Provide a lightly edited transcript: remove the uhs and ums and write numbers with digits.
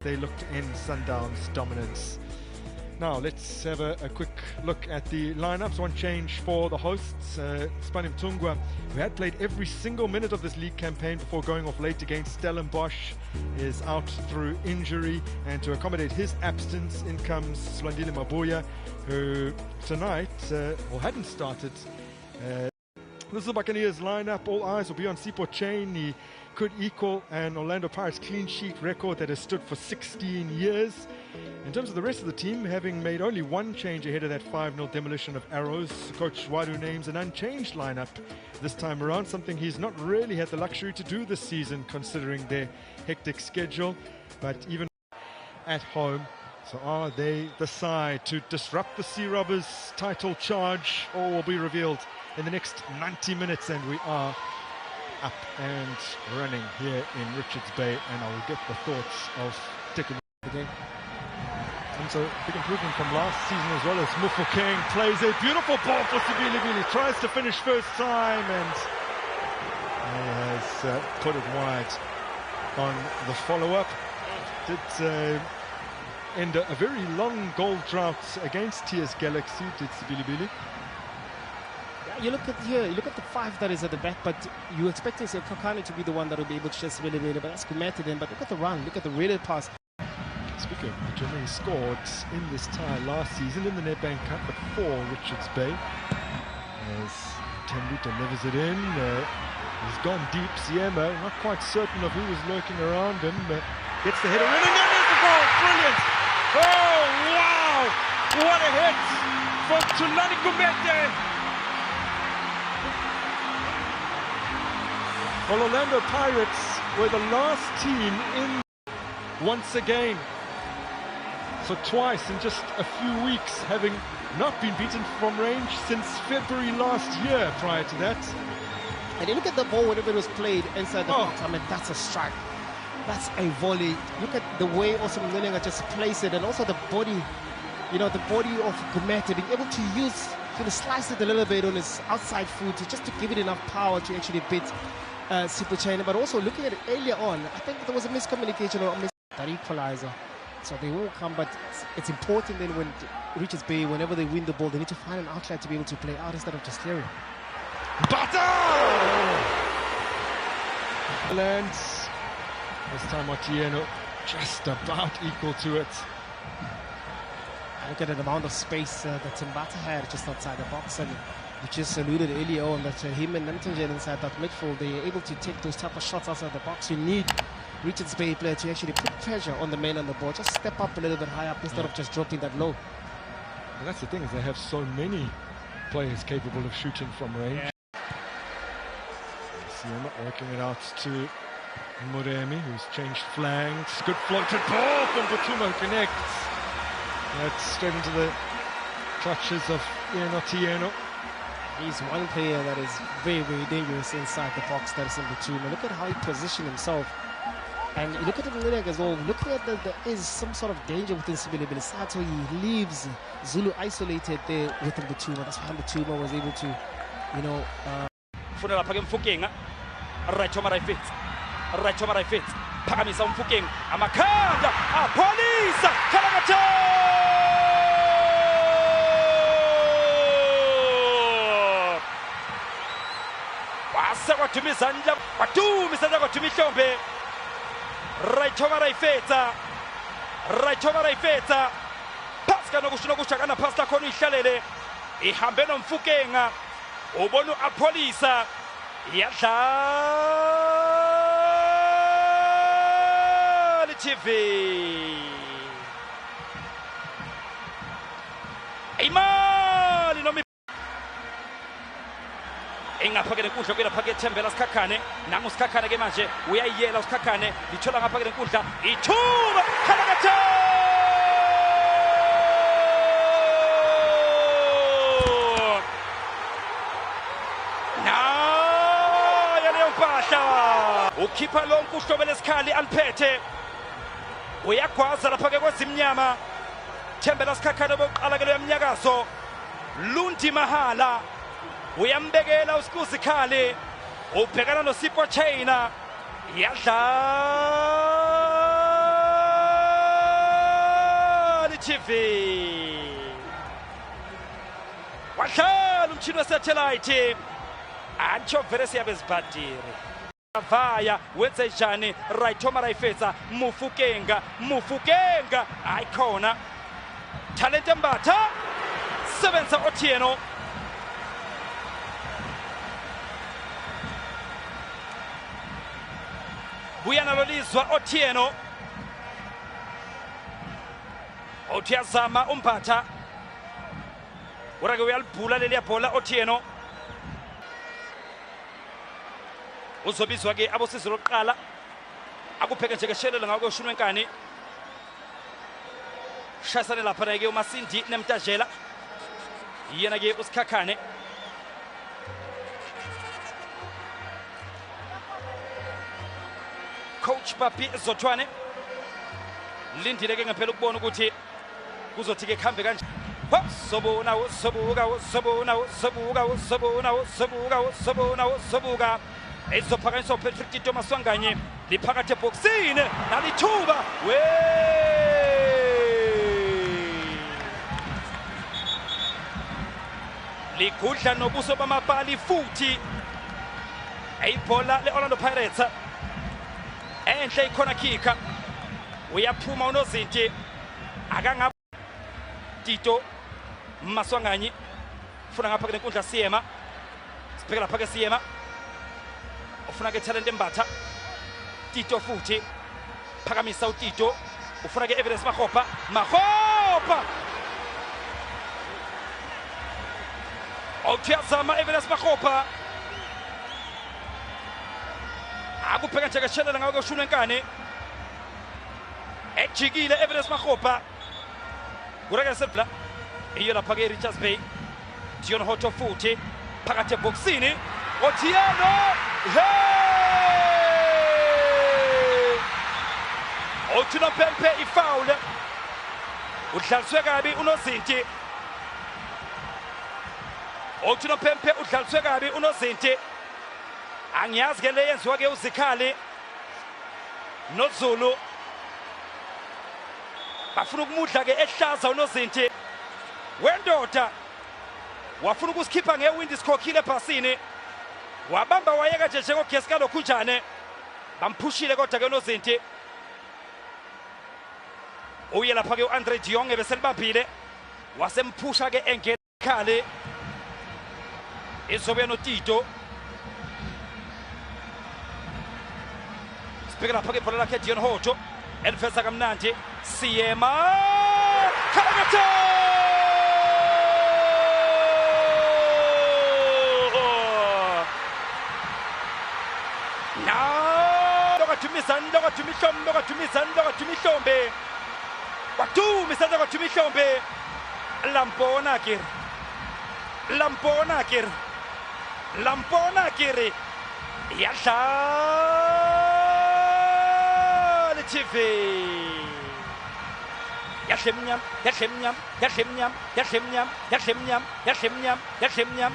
They looked in Sundown's dominance. Now let's have a quick look at the lineups. One change for the hosts. Spani Mtungwa, who had played every single minute of this league campaign before going off late against Stellenbosch, is out through injury, and to accommodate his absence, in comes Lebohang Maboe, who tonight, or hadn't started. This is the Buccaneers lineup. All eyes will be on Sipho. He could equal an Orlando Pirates clean sheet record that has stood for 16 years. In terms of the rest of the team, having made only one change ahead of that 5-0 demolition of Arrows, Coach Wadu names an unchanged lineup this time around, something he's not really had the luxury to do this season considering their hectic schedule. But even at home, so are they the side to disrupt the Sea Robbers' title charge? All will be revealed in the next 90 minutes, and we are up and running here in Richards Bay, and I will get the thoughts of Diski again. And so big improvement from last season as well, as Mofokeng plays a beautiful ball for Sibilibili, tries to finish first time, and he has put it wide on the follow-up. Did end a very long goal drought against TS Galaxy, did Sibilibili. You look at here, you look at the five that is at the back, but you expect Kokani to be the one that will be able to just really, but that's committed in. But look at the run, look at the really pass. Speaking of Germany, scored in this tie last season in the Nedbank Cup, but for Richards Bay, as Tembu delivers it in. He's gone deep. Siema, not quite certain of who was lurking around him, gets the header in, and then there's the goal. Brilliant! Oh wow! What a hit from Tulani Kumete! Well, Orlando Pirates were the last team in once again. So twice in just a few weeks, having not been beaten from range since February last year prior to that. And you look at the ball whenever it was played inside the box, I mean, that's a strike. That's a volley. Look at the way also Mduduzi just placed it, and also the body, you know, the body of Gumete being able to use, to slice it a little bit on his outside foot, just to give it enough power to actually beat Sipho. But also looking at it earlier on, I think there was a miscommunication or that equalizer. So they will come, but it's important then when Richards Bay, whenever they win the ball, they need to find an outlet to be able to play out instead of just clearing. Lands. This time Otieno just about equal to it. Look at the amount of space that Mbata had just outside the box, and we just alluded earlier on that him and Namtenjen inside that midfield, they're able to take those type of shots outside the box. You need Richards Bay player to actually put pressure on the man on the ball, just step up a little bit higher up instead of just dropping that low. And that's the thing, is they have so many players capable of shooting from range. Siema working it out to Muremi, who's changed flanks. Good floated ball from Butuma, who connects. That's straight into the clutches of Otieno. He's one player that is very, very dangerous inside the box, that is in Butuma. Look at how he positioned himself. And you look at Mduduzi as well, looking at there is some sort of danger within Sibilibili. So he leaves Zulu isolated there within Butuma. That's why Butuma was able to, you know... Funela Pagam Mofokeng, right to my feet, right to my feet. Pagamisa Mofokeng, Amakanda, Appollis, Kalagato! Wasako to Mizanda, Watu, Mizanda to Mishombe. Right over my feet, right over my feet. Pasca no Gushana Pasta Koni Shalele, Ihambeno Mofokeng. Obonu Appollis, Yata TV. Imali no mi. Engapakele nkundla kwela phake Thembela Sikhakane, nangu Sikhakane ke manje uyayiyela uSikhakane, lithola ngaphakele nkundla, ithuba Kalagato. Ukhipha lonke uhlobo lesikhali aliphethe, uyagwaza lapha ke kwezimnyama. Thembela Sikhakane bokuqala ke lo yamnyakazo, Lundi Mahala uyambekela uSikuzikhali, ubhekana noSipho Yadla TV wahlala umtshini wesatellite antsho vele siyabe zibhadire vaya wenze njani right Thoma Rayfetsa Mofokeng ayikhona talent embatha sebenza Otieno buya nalo lizwa Otieno uyazama umphatha urake uyalibhula leliya bhola Otieno uzobizwa ke abosizo lokuqala akupheke nje keshelela ngawo kweshunwe enkani shasane lapha ke uMasindi nemtajela yena ke usikhakhane coach Papi Zothwane lindile ke ngempela ukubona ukuthi kuzothi ke khambe kanje sobuka ezophakanyiswa uPatrick Tito maswangwanyi liphakathi eboxini nalithuba ligudla nobuso bamapali futhi ayibhola leOrlando Pirates enhle ikhona kika uyaphuma unozinti akanga Tito maswangwanyi ufuna ngapha kwenkundla siyema sibheka lapha ke siyema ufuna ke talent embatha Tito futhi phakamisa uTito ufuna ke evidence Magopa awuthiyazama evidence Magopa akupheka nje keshelela ngawo kweshunwe enkani ejikile evidence Magopa urake sepla iyo lapha ke Richards Bay Dion Hoto futhi phakathi eboxini Otieno Otieno Pempe ifoul udlaliswe kabi unozinti Otieno Pempe udlaliswe kabi unozinti angiyazi ke leyenziwa ke uzikhali noZulu bafuna ukumudla ke ehlaza unozinti wendoda wafuna ukusikhipha ngewindi sikhokhile phasini wabamba wayeka nje njengogesi kalokhunjane bamphushile kodwa ke unozinti uye lapha ke uAndre Diong ebeselibambile wasemphusha ke engena ekhali izobe noTito sibheka lapha ke ibhola lakhe Dion Hoto eliveza kamnandi siyema Kalagato Lokathumihlombe wathumisa Lokathumihlombe lampona kiri yadlala TV yahle mnyam